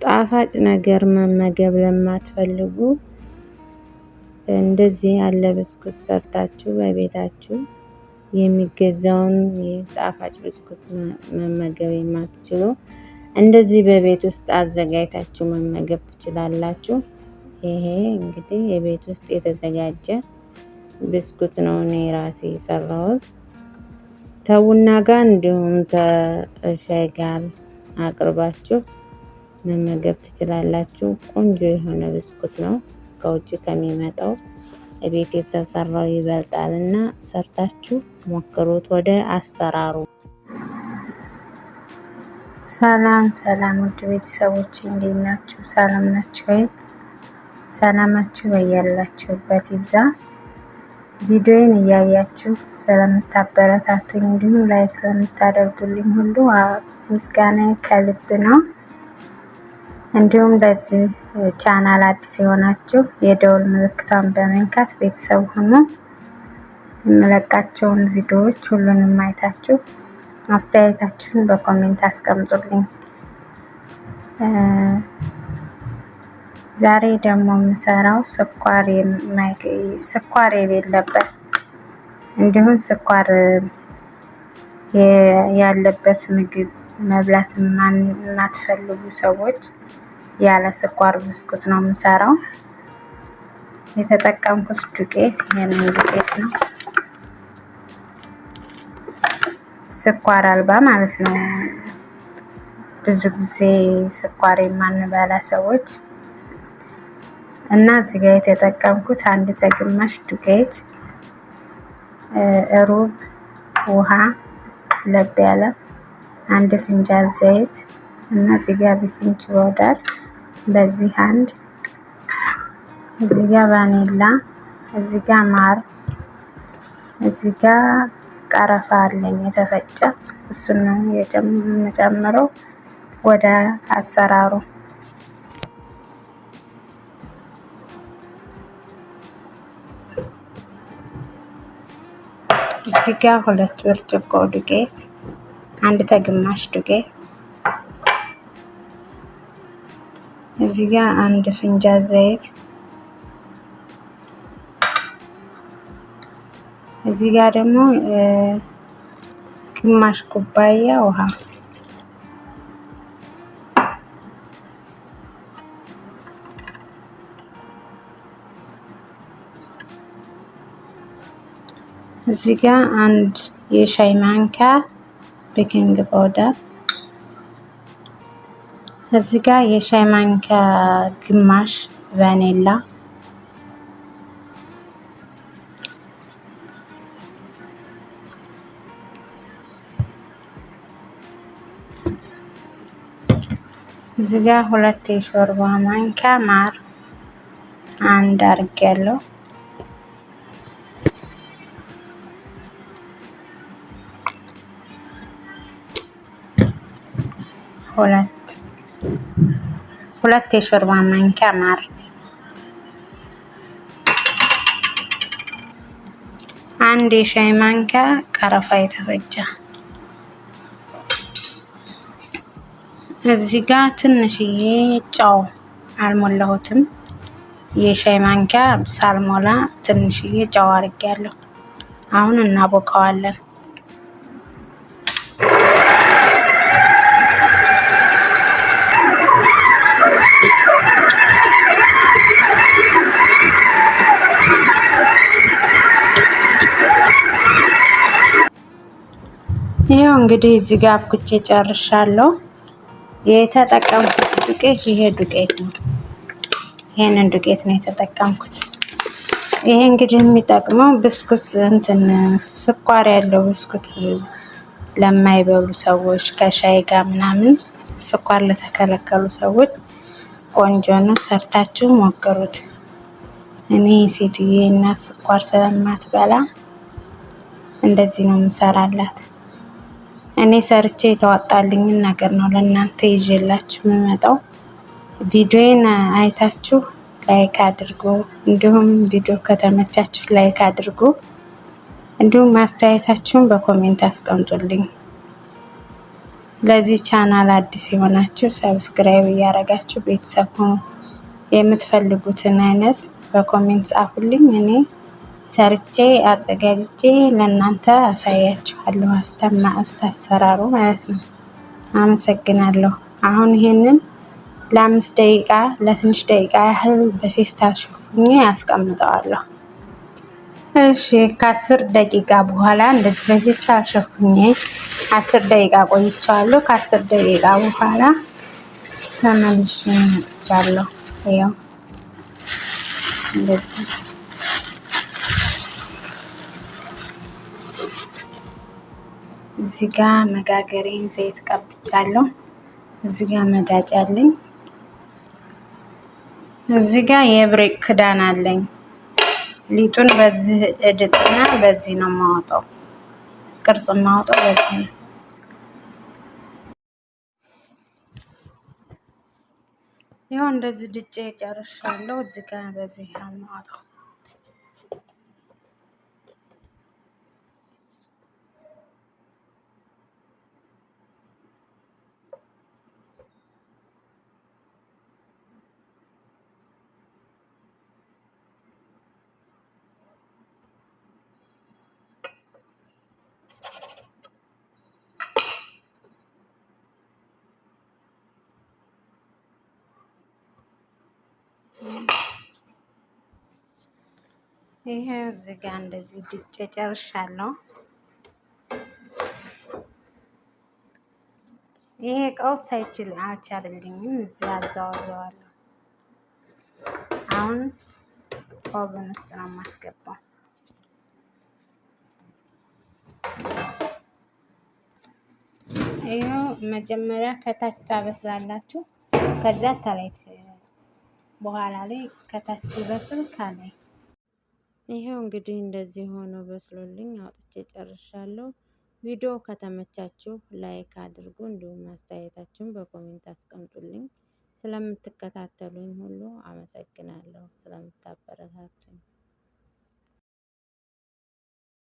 ጣፋጭ ነገር መመገብ ለማትፈልጉ እንደዚህ ያለ ብስኩት ሰርታችሁ በቤታችሁ የሚገዛውን የጣፋጭ ብስኩት መመገብ የማትችሉ እንደዚህ በቤት ውስጥ አዘጋጅታችሁ መመገብ ትችላላችሁ። ይሄ እንግዲህ የቤት ውስጥ የተዘጋጀ ብስኩት ነው እኔ ራሴ የሰራሁት። ተቡና ጋር እንዲሁም ተሻይ ጋር አቅርባችሁ መመገብ ትችላላችሁ። ቆንጆ የሆነ ብስኩት ነው። ከውጭ ከሚመጣው ቤት የተሰራው ይበልጣልና ሰርታችሁ ሞክሩት። ወደ አሰራሩ። ሰላም ውድ ቤተሰቦች እንዴት ናችሁ? ሰላም ናችሁ ወይ? ሰላማችሁ በያላችሁበት ይብዛ። ቪዲዮን እያያችሁ ስለምታበረታቱኝ እንዲሁም ላይክ ለምታደርጉልኝ ሁሉ ምስጋናዬ ከልብ ነው። እንዲሁም ለዚህ ቻናል አዲስ የሆናችሁ የደወል ምልክቷን በመንካት ቤተሰብ ሁኑ። የምለቃቸውን ቪዲዮዎች ሁሉንም አይታችሁ አስተያየታችሁን በኮሜንት አስቀምጡልኝ። ዛሬ ደግሞ የምሰራው ስኳር የሌለበት እንዲሁም ስኳር ያለበት ምግብ መብላት የማትፈልጉ ሰዎች ያለ ስኳር ብስኩት ነው የምሰራው። የተጠቀምኩት ዱቄት ይሄንን ዱቄት ነው፣ ስኳር አልባ ማለት ነው። ብዙ ጊዜ ስኳር የማንበላ ሰዎች እና እዚህ ጋር የተጠቀምኩት አንድ ተግማሽ ዱቄት፣ ሩብ ውሃ ለብ ያለ፣ አንድ ፍንጃል ዘይት እና እዚህ ጋር ቤኪንግ ፓውደር፣ በዚህ አንድ፣ እዚህ ጋር ቫኒላ፣ እዚህ ጋር ማር፣ እዚህ ጋር ቀረፋ አለኝ የተፈጨ፣ እሱን ነው የምጨምረው። ወደ አሰራሩ እዚህ ጋር 2 ብርጭቆ ዱቄት፣ አንድ ተግማሽ ዱቄት፣ እዚህ ጋር አንድ ፍንጃል ዘይት፣ እዚህ ጋር ደግሞ ግማሽ ኩባያ ውሃ፣ እዚህ ጋር አንድ የሻይ ማንኪያ ቤኪንግ ፓውደር፣ እዚህ ጋር የሻይ ማንኪያ ግማሽ ቫኒላ፣ እዚህ ጋር 2 የሾርባ ማንኪያ ማር አንድ አድርጌያለሁ። ሁለት የሾርባ ማንኪያ ማር፣ አንድ የሻይ ማንኪያ ቀረፋ የተፈጨ፣ እዚህ ጋር ትንሽዬ ጨው አልሞላሁትም። የሻይ ማንኪያ ሳልሞላ ትንሽዬ ጨው አድርጌያለሁ። አሁን እናቦካዋለን። ይሄው እንግዲህ እዚህ ጋር አብኩቼ ጨርሻለሁ። የተጠቀምኩት ዱቄት ይሄ ዱቄት ነው። ይሄንን ዱቄት ነው የተጠቀምኩት። ይሄ እንግዲህ የሚጠቅመው ብስኩት ስኳር ያለው ብስኩት ለማይበሉ ሰዎች፣ ከሻይ ጋር ምናምን ስኳር ለተከለከሉ ሰዎች ቆንጆ ነው። ሰርታችሁ ሞክሩት። እኔ ሴትዬ እናት ስኳር ስለማትበላ እንደዚህ ነው የምሰራላት። እኔ ሰርቼ የተዋጣልኝን ነገር ነው ለእናንተ ይዤላችሁ የምመጣው። ቪዲዮን አይታችሁ ላይክ አድርጉ። እንዲሁም ቪዲዮ ከተመቻችሁ ላይክ አድርጉ። እንዲሁም አስተያየታችሁን በኮሜንት አስቀምጡልኝ። ለዚህ ቻናል አዲስ የሆናችሁ ሰብስክራይብ እያደረጋችሁ ቤተሰብ ሁኑ። የምትፈልጉትን አይነት በኮሜንት ጻፉልኝ። እኔ ሰርቼ አዘጋጅቼ ለእናንተ አሳያችኋለሁ። አሰራሩ ማለት ነው። አመሰግናለሁ። አሁን ይሄንን ለትንሽ ደቂቃ ያህል በፌስታል ሸፍኜ አስቀምጠዋለሁ። እሺ ከ10 ደቂቃ በኋላ እንደዚህ በፌስታል ሸፍኜ 10 ደቂቃ ቆይቻለሁ። ከ10 ደቂቃ በኋላ ተመልሼ መጥቻለሁ። ይኸው እንደዚህ እዚህ ጋር መጋገሬን ዘይት ቀብቻለሁ። እዚህ ጋር መዳጭ አለኝ። እዚህ ጋር የብሬክ ክዳን አለኝ። ሊጡን በዚህ እድጥና በዚህ ነው የማወጣው። ቅርጽ የማወጣው በዚህ ነው። ይኸው እንደዚህ ድጬ ጨርሻለሁ። እዚህ ጋር በዚህ ነው የማወጣው። ይሄ እዚህ ጋር እንደዚህ ድጬ ጨርሻለሁ። ይሄ ቀውስ አልቻልልኝም። እዚህ አዛዋለሁ። አሁን ኦቨን ውስጥ ነው የማስገባው። ይሄው መጀመሪያ ከታች ታበስላላችሁ። ከዛ ታላይ በኋላ ላይ ከታች ሲበስል ካላይ ይሄው እንግዲህ እንደዚህ ሆኖ በስሎልኝ አውጥቼ ጨርሻለሁ። ቪዲዮ ከተመቻችሁ ላይክ አድርጉ፣ እንዲሁም አስተያየታችሁን በኮሜንት አስቀምጡልኝ። ስለምትከታተሉኝ ሁሉ አመሰግናለሁ። ስለምታበረታቱ